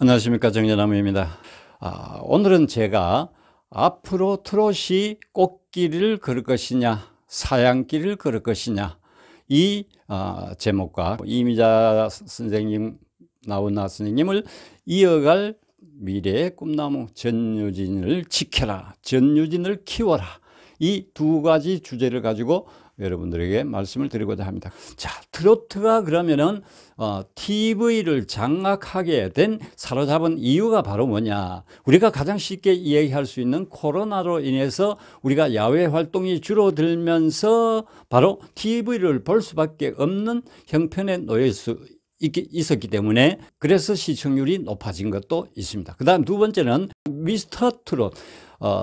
안녕하십니까, 정연남입니다. 오늘은 제가 앞으로 트롯이 꽃길을 걸을 것이냐 사양길을 걸을 것이냐 이 제목과 이미자 선생님, 나훈아 선생님을 이어갈 미래의 꿈나무 전유진을 지켜라, 전유진을 키워라, 이 두 가지 주제를 가지고 여러분들에게 말씀을 드리고자 합니다. 자, 트로트가 그러면은 TV를 장악하게 된 사로잡은 이유가 바로 뭐냐? 우리가 가장 쉽게 이야기할 수 있는 코로나로 인해서 우리가 야외 활동이 줄어들면서 바로 TV를 볼 수밖에 없는 형편에 놓여 있었기 때문에 그래서 시청률이 높아진 것도 있습니다. 그 다음 두 번째는 미스터 트롯,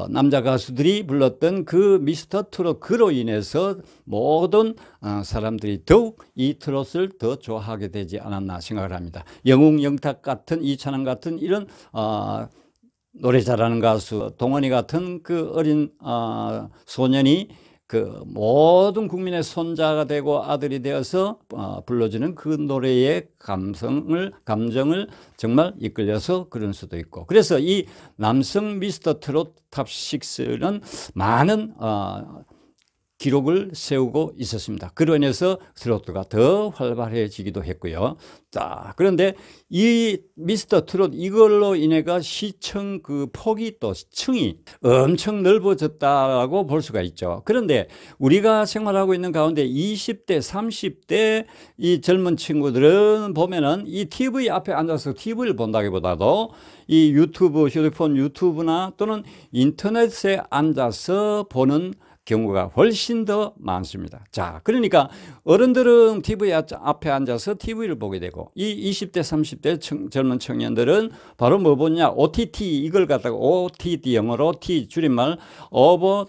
남자 가수들이 불렀던 그 미스터 트롯, 그로 인해서 모든 사람들이 더욱 이 트롯을 더 좋아하게 되지 않았나 생각을 합니다. 영웅, 영탁 같은, 이찬원 같은 이런 노래 잘하는 가수, 동원이 같은 그 어린 소년이 그 모든 국민의 손자가 되고 아들이 되어서 불러주는 그 노래의 감정을 정말 이끌려서 그럴 수도 있고, 그래서 이 남성 미스터 트롯 탑6는 많은 기록을 세우고 있었습니다. 그로 인해서 트로트가 더 활발해지기도 했고요. 자, 그런데 이 미스터 트롯 이걸로 인해가 시청 그 폭이 또 층이 엄청 넓어졌다고 볼 수가 있죠. 그런데 우리가 생활하고 있는 가운데 20대, 30대 이 젊은 친구들은 보면은 이 TV 앞에 앉아서 TV를 본다기보다도 이 유튜브, 휴대폰 유튜브나 또는 인터넷에 앉아서 보는 경우가 훨씬 더 많습니다. 자, 그러니까 어른들은 TV 앞에 앉아서 TV를 보게 되고, 이 20대, 30대 젊은 청년들은 바로 뭐 보냐, OTT, 이걸 갖다가 OTT, 영어로 T 줄임말 오버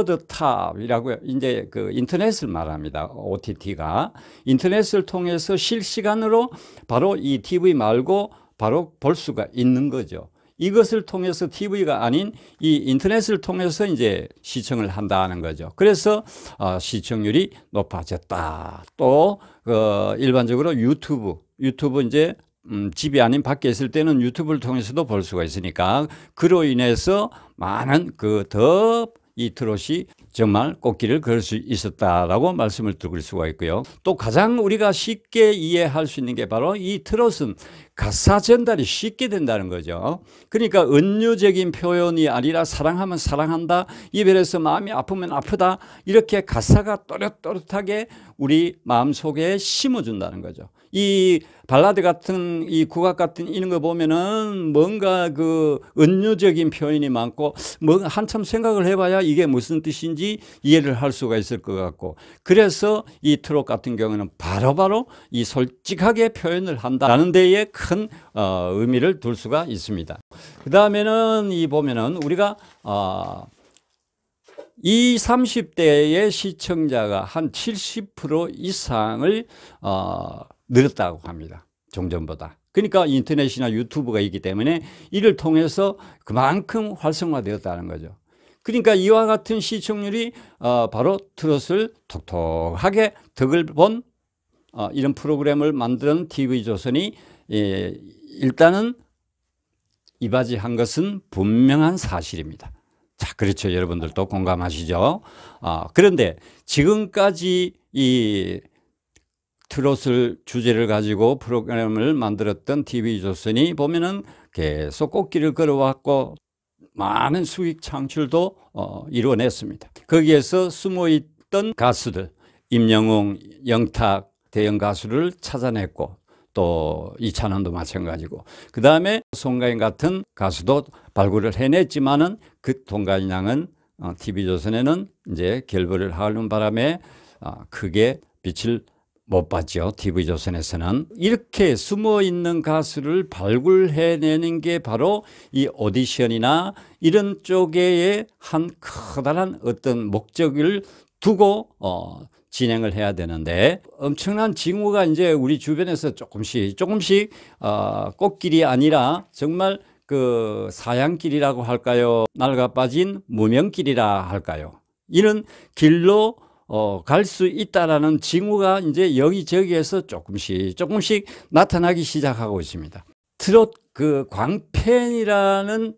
더 탑이라고 이제 그 인터넷을 말합니다. OTT가 인터넷을 통해서 실시간으로 바로 이 TV 말고 바로 볼 수가 있는 거죠. 이것을 통해서 TV가 아닌 이 인터넷을 통해서 이제 시청을 한다는 거죠. 그래서 시청률이 높아졌다. 또 일반적으로 유튜브 이제 집이 아닌 밖에 있을 때는 유튜브를 통해서도 볼 수가 있으니까 그로 인해서 많은 이 트롯이 정말 꽃길을 걸을 수 있었다라고 말씀을 드릴 수가 있고요. 또 가장 우리가 쉽게 이해할 수 있는 게 바로 이 트롯은 가사 전달이 쉽게 된다는 거죠. 그러니까 은유적인 표현이 아니라 사랑하면 사랑한다, 이별에서 마음이 아프면 아프다, 이렇게 가사가 또렷또렷하게 우리 마음속에 심어준다는 거죠. 이 발라드 같은 이 국악 같은 이런 거 보면은 뭔가 그 은유적인 표현이 많고 뭐 한참 생각을 해봐야 이게 무슨 뜻인지 이해를 할 수가 있을 것 같고, 그래서 이 트롯 같은 경우는 바로바로 이 솔직하게 표현을 한다는 데에 큰 의미를 둘 수가 있습니다. 그 다음에는 이 보면은 우리가 이 30대의 시청자가 한 70% 이상을 늘었다고 합니다. 종전보다. 그러니까 인터넷이나 유튜브가 있기 때문에 이를 통해서 그만큼 활성화되었다는 거죠. 그러니까 이와 같은 시청률이 바로 트롯을 톡톡하게 덕을 본 이런 프로그램을 만드는 TV조선이 일단은 이바지한 것은 분명한 사실입니다. 자, 그렇죠. 여러분들도 공감하시죠? 그런데 지금까지 이 트롯을 주제를 가지고 프로그램을 만들었던 TV조선이 보면은 계속 꽃길을 걸어왔고 많은 수익 창출도 이루어냈습니다. 거기에서 숨어있던 가수들, 임영웅, 영탁, 대형 가수를 찾아냈고, 또 이찬원도 마찬가지고, 그 다음에 송가인 같은 가수도 발굴을 해냈지만은 그 송가인 양은 TV조선에는 이제 결별을 하는 바람에 크게 빛을 못 봤죠. TV조선에서는. 이렇게 숨어있는 가수를 발굴해내는 게 바로 이 오디션이나 이런 쪽에 한 커다란 어떤 목적을 두고 진행을 해야 되는데, 엄청난 징후가 이제 우리 주변에서 조금씩 꽃길이 아니라 정말 그 사양길이라고 할까요? 낡아 빠진 무명길이라 할까요? 이런 길로 갈 수 있다라는 징후가 이제 여기저기에서 조금씩 나타나기 시작하고 있습니다. 트롯 그 광팬이라는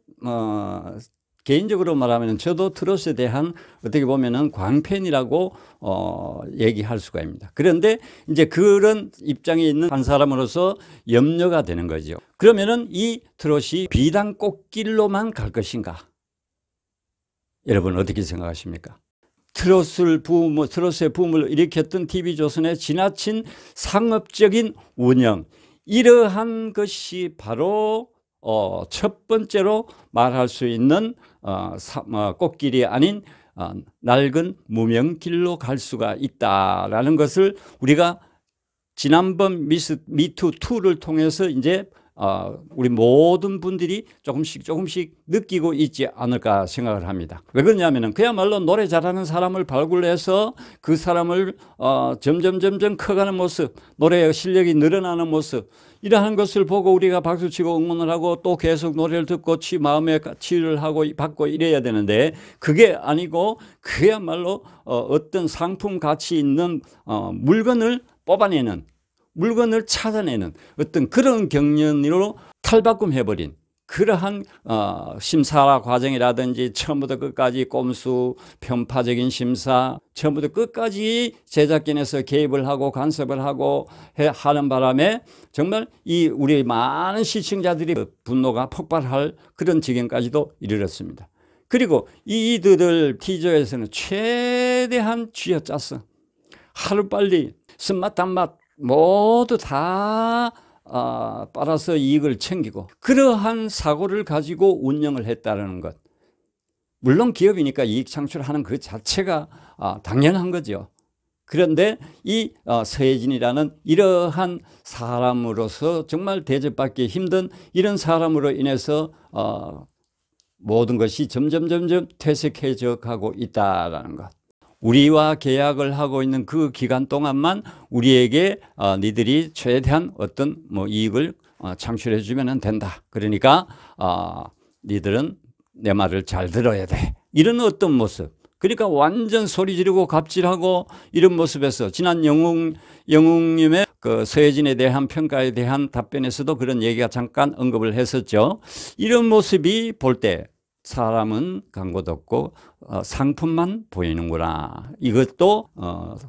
개인적으로 말하면 저도 트롯에 대한 어떻게 보면은 광팬이라고 얘기할 수가 있습니다. 그런데 이제 그런 입장에 있는 한 사람으로서 염려가 되는 거죠. 그러면은 이 트롯이 비단 꽃길로만 갈 것인가? 여러분 어떻게 생각하십니까? 트롯의 붐을 일으켰던 TV조선의 지나친 상업적인 운영, 이러한 것이 바로 첫 번째로 말할 수 있는 꽃길이 아닌 낡은 무명길로 갈 수가 있다라는 것을 우리가 지난번 미투2를 통해서 이제 우리 모든 분들이 조금씩 느끼고 있지 않을까 생각을 합니다. 왜 그러냐면은 그야말로 노래 잘하는 사람을 발굴해서 그 사람을 점점 커가는 모습, 노래의 실력이 늘어나는 모습, 이러한 것을 보고 우리가 박수치고 응원을 하고 또 계속 노래를 듣고 마음의 치유를 하고 받고 이래야 되는데, 그게 아니고 그야말로 어떤 상품 가치 있는 물건을 뽑아내는, 물건을 찾아내는 어떤 그런 경련으로 탈바꿈해버린 그러한 심사 과정이라든지 처음부터 끝까지 꼼수, 편파적인 심사, 처음부터 끝까지 제작진에서 개입을 하고 간섭을 하고 하는 바람에 정말 이 우리 많은 시청자들이 분노가 폭발할 그런 지경까지도 이르렀습니다. 그리고 이들을 티저에서는 최대한 쥐어짰어. 하루빨리 쓴맛 단맛 모두 다 빨아서 이익을 챙기고, 그러한 사고를 가지고 운영을 했다는 것. 물론 기업이니까 이익 창출하는 그 자체가 당연한 거죠. 그런데 이 서혜진이라는 이러한 사람으로서 정말 대접받기 힘든 이런 사람으로 인해서 모든 것이 점점 퇴색해져 가고 있다는 것. 우리와 계약을 하고 있는 그 기간 동안만 우리에게 니들이 최대한 어떤 이익을 창출해 주면 된다. 그러니까 니들은 내 말을 잘 들어야 돼. 이런 어떤 모습. 그러니까 완전 소리 지르고 갑질하고 이런 모습에서 지난 영웅님의 그 서혜진에 대한 평가에 대한 답변에서도 그런 얘기가 잠깐 언급을 했었죠. 이런 모습이 볼 때 사람은 광고도 없고 상품만 보이는구나. 이것도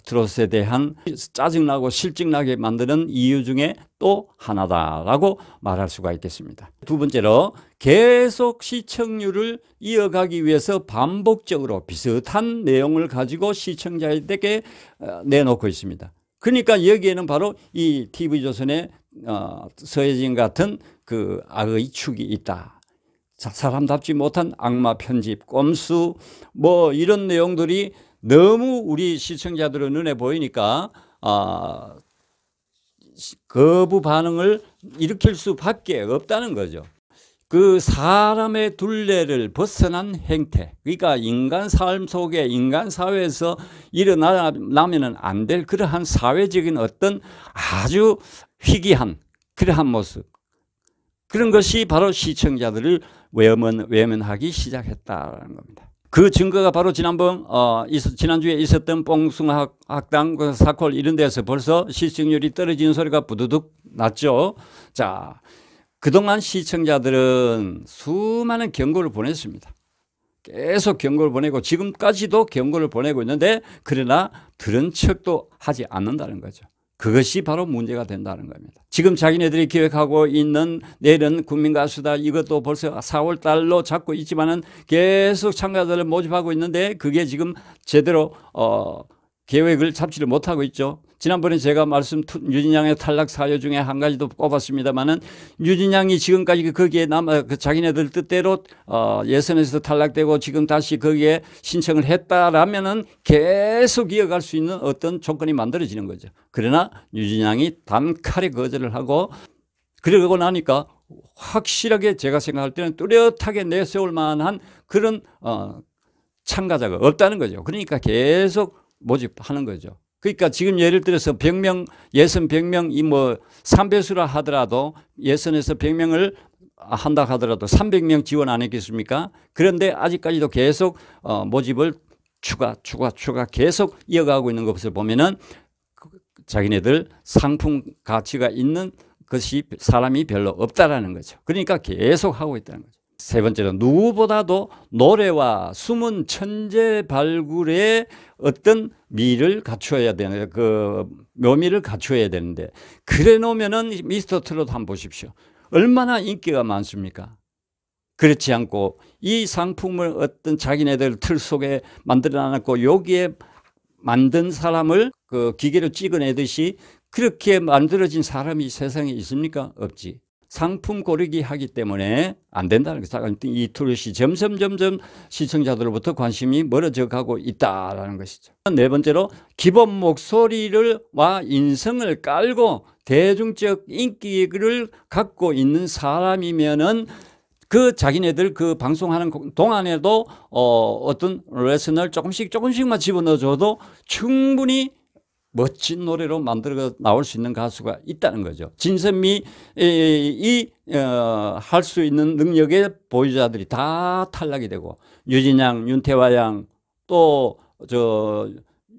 트롯에 대한 짜증나고 실증나게 만드는 이유 중에 또 하나다라고 말할 수가 있겠습니다. 두 번째로 계속 시청률을 이어가기 위해서 반복적으로 비슷한 내용을 가지고 시청자에게 내놓고 있습니다. 그러니까 여기에는 바로 이 TV조선의 서혜진 같은 그 악의 축이 있다. 사람답지 못한 악마 편집, 꼼수 이런 내용들이 너무 우리 시청자들의 눈에 보이니까 거부 반응을 일으킬 수밖에 없다는 거죠. 그 사람의 둘레를 벗어난 행태, 그러니까 인간 삶 속에 인간 사회에서 일어나면 안 될 그러한 사회적인 어떤 아주 희귀한 그러한 모습, 그런 것이 바로 시청자들을 외면하기 시작했다는 겁니다. 그 증거가 바로 지난주에 있었던 뽕숭아학당 사콜 이런 데서 벌써 시청률이 떨어지는 소리가 부두둑 났죠. 자, 그동안 시청자들은 수많은 경고를 보냈습니다. 계속 경고를 보내고 지금까지도 경고를 보내고 있는데, 그러나 들은 척도 하지 않는다는 거죠. 그것이 바로 문제가 된다는 겁니다. 지금 자기네들이 기획하고 있는 내일은 국민가수다, 이것도 벌써 4월 달로 잡고 있지만은 계속 참가자들을 모집하고 있는데 그게 지금 제대로 계획을 잡지를 못하고 있죠. 지난번에 제가 유진양의 탈락 사유 중에 한 가지도 꼽았습니다만은, 유진양이 지금까지 거기에 자기네들 뜻대로 예선에서 탈락되고 지금 다시 거기에 신청을 했다라면은 계속 이어갈 수 있는 어떤 조건이 만들어지는 거죠. 그러나 유진양이 단칼에 거절을 하고, 그러고 나니까 확실하게 제가 생각할 때는 뚜렷하게 내세울 만한 그런 참가자가 없다는 거죠. 그러니까 계속 모집하는 거죠. 그러니까 지금 예를 들어서 100명, 예선 100명, 3배수라 하더라도 예선에서 100명을 한다 하더라도 300명 지원 안 했겠습니까? 그런데 아직까지도 계속 모집을 추가 계속 이어가고 있는 것을 보면은 자기네들 상품 가치가 있는 것이 사람이 별로 없다라는 거죠. 그러니까 계속 하고 있다는 거죠. 세 번째로 누구보다도 노래와 숨은 천재 발굴에 어떤 미를 갖추어야 되는 그 묘미를 갖추어야 되는데 그래 놓으면은 미스터 트롯 한번 보십시오. 얼마나 인기가 많습니까? 그렇지 않고 이 상품을 어떤 자기네들 틀 속에 만들어 놨고 여기에 만든 사람을 그 기계로 찍어내듯이 그렇게 만들어진 사람이 세상에 있습니까? 없지. 상품 고르기 하기 때문에 안 된다는 거죠. 이 트롯이 점점 시청자들로부터 관심이 멀어져 가고 있다는 것이죠. 네 번째로 기본 목소리를 와 인성을 깔고 대중적 인기를 갖고 있는 사람이면은 그 자기네들 그 방송하는 동안에도 어떤 레슨을 조금씩만 집어넣어줘도 충분히 멋진 노래로 만들어 나올 수 있는 가수가 있다는 거죠. 진선미 할 수 있는 능력의 보유자들이 다 탈락이 되고 유진양, 윤태화 양, 또 저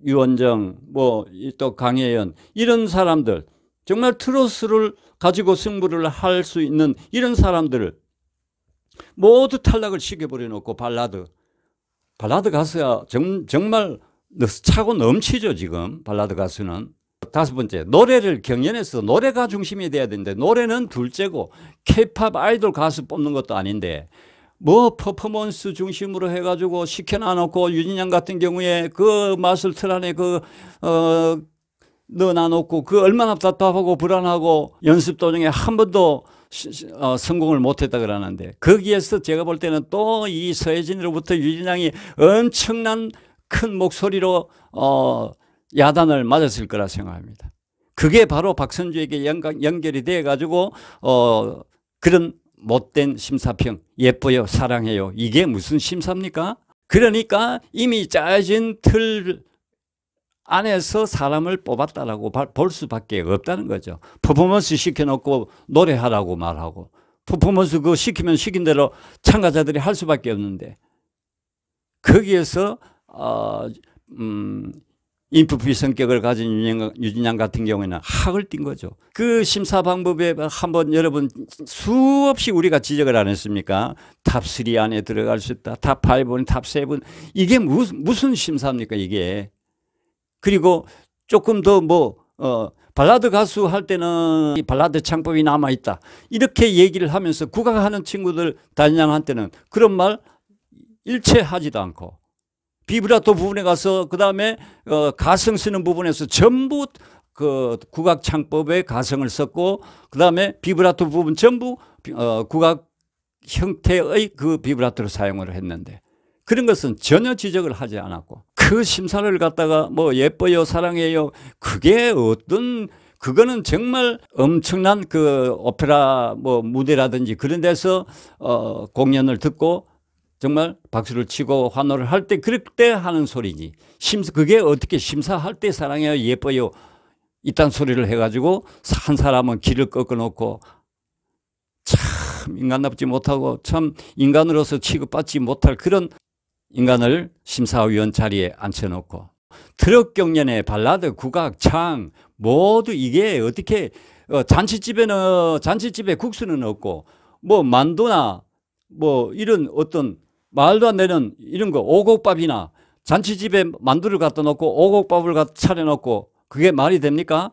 유원정, 뭐 또 강혜연 이런 사람들 정말 트로트를 가지고 승부를 할 수 있는 이런 사람들을 모두 탈락을 시켜버려 놓고 발라드 가수야 정말 차고 넘치죠. 지금 발라드 가수는. 다섯 번째, 노래를 경연해서 노래가 중심이 돼야 되는데 노래는 둘째고 K-팝 아이돌 가수 뽑는 것도 아닌데 뭐 퍼포먼스 중심으로 해가지고 시켜놔놓고 유진양 같은 경우에 그 맛을 틀 안에 넣어놔놓고 그 얼마나 답답하고 불안하고 연습 도중에 한 번도 성공을 못했다 그러는데 거기에서 제가 볼 때는 또 이 서혜진으로부터 유진양이 엄청난 큰 목소리로 야단을 맞았을 거라 생각합니다. 그게 바로 박선주에게 연결이 돼 가지고 그런 못된 심사평, 예뻐요, 사랑해요, 이게 무슨 심사입니까? 그러니까 이미 짜여진 틀 안에서 사람을 뽑았다라고 볼 수밖에 없다는 거죠. 퍼포먼스 시켜놓고 노래하라고 말하고 퍼포먼스 그거 시키면 시킨 대로 참가자들이 할 수밖에 없는데 거기에서 인프피 성격을 가진 유진양 같은 경우에는 학을 띈 거죠. 그 심사 방법에 한번 여러분 수없이 우리가 지적을 안 했습니까? 탑3 안에 들어갈 수 있다. 탑5, 탑7. 이게 무슨 심사입니까 이게. 그리고 조금 더 발라드 가수 할 때는 발라드 창법이 남아있다. 이렇게 얘기를 하면서 국악하는 친구들 단양한테는 그런 말 일체 하지도 않고 비브라토 부분에 가서 그 다음에 가성 쓰는 부분에서 전부 그 국악 창법의 가성을 썼고 그 다음에 비브라토 부분 전부 국악 형태의 그 비브라토를 사용을 했는데 그런 것은 전혀 지적을 하지 않았고 그 심사를 갖다가 뭐 예뻐요, 사랑해요 그게 그거는 정말 엄청난 그 오페라 뭐 무대라든지 그런 데서 공연을 듣고 정말 박수를 치고 환호를 할 때 그럴 때 하는 소리지. 그게 어떻게 심사할 때 사랑해요, 예뻐요 이딴 소리를 해가지고 한 사람은 길을 꺾어놓고 참 인간답지 못하고 참 인간으로서 취급받지 못할 그런 인간을 심사위원 자리에 앉혀놓고 트롯 경연에 발라드, 국악, 창 모두 이게 어떻게 잔치집에 국수는 없고 뭐 만두나 뭐 이런 어떤 말도 안 되는 이런 거 오곡밥이나 잔치집에 만두를 갖다 놓고 오곡밥을 갖다 차려놓고 그게 말이 됩니까?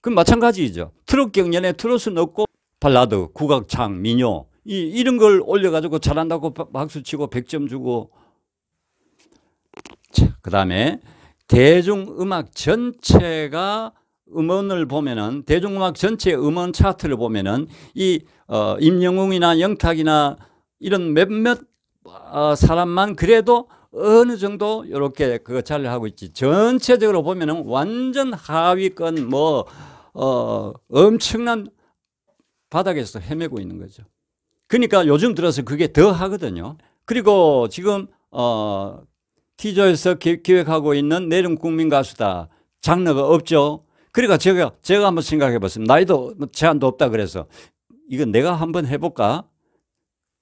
그건 마찬가지죠. 트롯 경연에 트롯은 없고 발라드, 국악, 창, 민요 이런 걸 올려가지고 잘한다고 박수치고 100점 주고 그 다음에 대중음악 전체가 음원을 보면은 대중음악 전체 음원 차트를 보면은 이 임영웅이나 영탁이나 이런 몇몇 사람만 그래도 어느 정도 이렇게 그거 잘 하고 있지 전체적으로 보면은 완전 하위권 엄청난 바닥에서 헤매고 있는 거죠. 그러니까 요즘 들어서 그게 더 하거든요. 그리고 지금 티저에서 기획하고 있는 내륙 국민 가수다 장르가 없죠. 그러니까 제가 한번 생각해 봤습니다. 나이도 제한도 없다 그래서 이건 내가 한번 해볼까?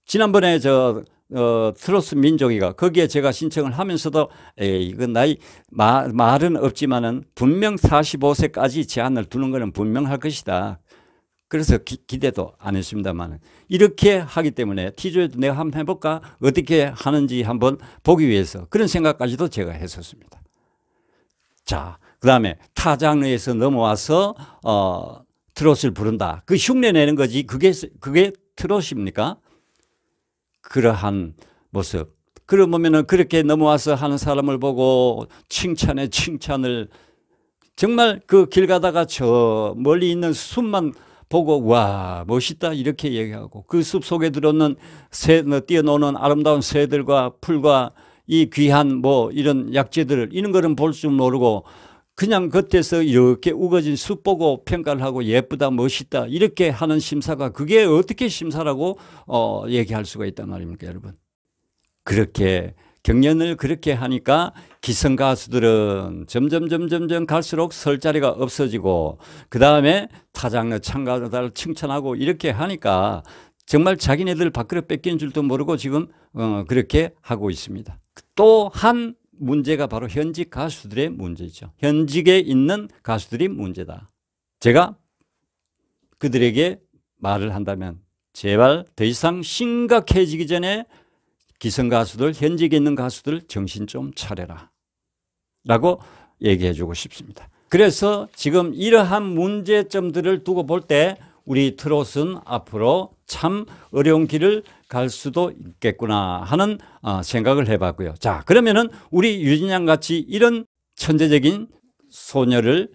지난번에 트로트 민족이가 거기에 제가 신청을 하면서도 이건 나이 말은 없지만은 분명 45세까지 제한을 두는 것은 분명할 것이다. 그래서 기대도 안 했습니다만 이렇게 하기 때문에 T조에도 내가 한번 해볼까? 어떻게 하는지 한번 보기 위해서 그런 생각까지도 제가 했었습니다. 자, 그 다음에 타 장르에서 넘어와서 트롯을 부른다. 그 흉내 내는 거지 그게 트롯입니까? 그러한 모습. 그러면은 그렇게 넘어와서 하는 사람을 보고 칭찬에 칭찬을 정말 그 길 가다가 저 멀리 있는 숲만 보고 와 멋있다 이렇게 얘기하고 그 숲 속에 들어오는 뛰어노는 아름다운 새들과 풀과 이 귀한 뭐 이런 약재들 이런 거는 볼 줄 모르고 그냥 겉에서 이렇게 우거진 숲 보고 평가를 하고 예쁘다 멋있다 이렇게 하는 심사가 그게 어떻게 심사라고 얘기할 수가 있단 말입니까 여러분. 그렇게 경연을 그렇게 하니까 기성 가수들은 점점 갈수록 설 자리가 없어지고 그 다음에 타 장르 참가자를 칭찬하고 이렇게 하니까 정말 자기네들 밥그릇 뺏긴 줄도 모르고 지금 그렇게 하고 있습니다. 또 한 문제가 바로 현직 가수들의 문제죠. 현직에 있는 가수들이 문제다. 제가 그들에게 말을 한다면 제발 더 이상 심각해지기 전에 기성 가수들, 현직에 있는 가수들 정신 좀 차려라 라고 얘기해 주고 싶습니다. 그래서 지금 이러한 문제점들을 두고 볼 때 우리 트롯은 앞으로 참 어려운 길을 갈 수도 있겠구나 하는 생각을 해봤고요. 자, 그러면은 우리 유진양 같이 이런 천재적인 소녀를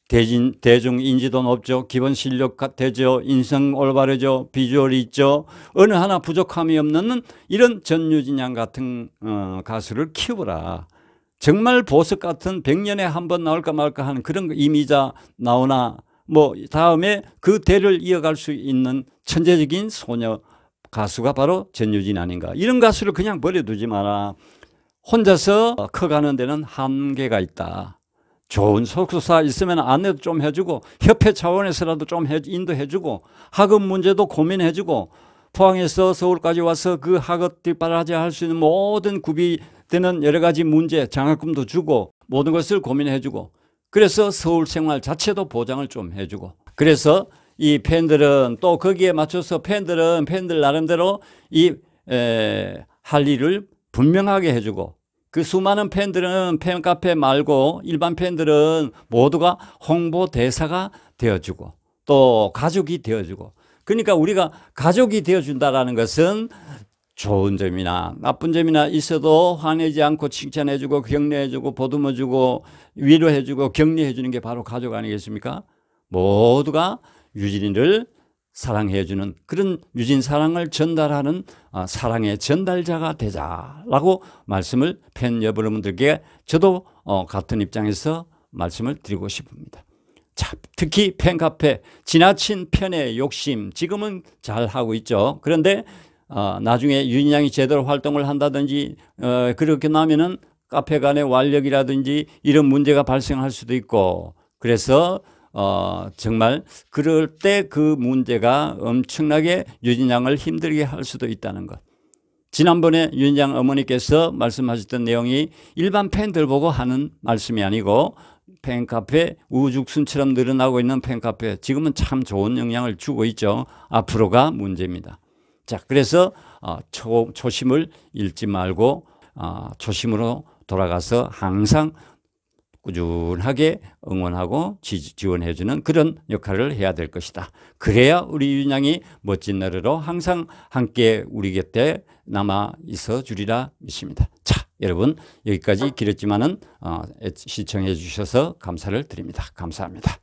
대중 인지도 높죠. 기본 실력 되죠. 인성 올바르죠. 비주얼이 있죠. 어느 하나 부족함이 없는 이런 전유진 양 같은 가수를 키워라. 정말 보석 같은 100년에 한 번 나올까 말까 하는 그런 이미자 나오나 뭐 다음에 그 대를 이어갈 수 있는 천재적인 소녀 가수가 바로 전유진 아닌가. 이런 가수를 그냥 버려두지 마라. 혼자서 커가는 데는 한계가 있다. 좋은 소속사 있으면 안내도 좀 해주고 협회 차원에서라도 좀 인도해주고 학업 문제도 고민해주고 포항에서 서울까지 와서 그 학업 뒷바라지 할 수 있는 모든 구비되는 여러 가지 문제 장학금도 주고 모든 것을 고민해주고 그래서 서울 생활 자체도 보장을 좀 해주고 그래서 이 팬들은 또 거기에 맞춰서 팬들 나름대로 할 일을 분명하게 해주고 그 수많은 팬들은 팬카페 말고 일반 팬들은 모두가 홍보 대사가 되어주고 또 가족이 되어주고 그러니까 우리가 가족이 되어준다는 것은 좋은 점이나 나쁜 점이나 있어도 화내지 않고 칭찬해주고 격려해주고 보듬어주고 위로해주고 격려해주는 게 바로 가족 아니겠습니까? 모두가 유진이를 사랑해주는 그런 유진 사랑을 전달하는 사랑의 전달자가 되자라고 말씀을 팬 여러분들께 저도 같은 입장에서 말씀을 드리고 싶습니다. 자, 특히 팬카페 지나친 편의 욕심 지금은 잘 하고 있죠. 그런데 나중에 유진 양이 제대로 활동을 한다든지 그렇게 나면은 카페 간의 완력이라든지 이런 문제가 발생할 수도 있고 그래서 정말 그럴 때 그 문제가 엄청나게 유진 양을 힘들게 할 수도 있다는 것. 지난번에 유진 양 어머니께서 말씀하셨던 내용이 일반 팬들 보고 하는 말씀이 아니고 팬카페 우죽순처럼 늘어나고 있는 팬카페 지금은 참 좋은 영향을 주고 있죠. 앞으로가 문제입니다. 자, 그래서 초심을 잃지 말고 초심으로 돌아가서 항상 꾸준하게 응원하고 지원해주는 그런 역할을 해야 될 것이다. 그래야 우리 유진 양이 멋진 노래로 항상 함께 우리 곁에 남아 있어 주리라 믿습니다. 자, 여러분 여기까지 길었지만은 시청해 주셔서 감사를 드립니다. 감사합니다.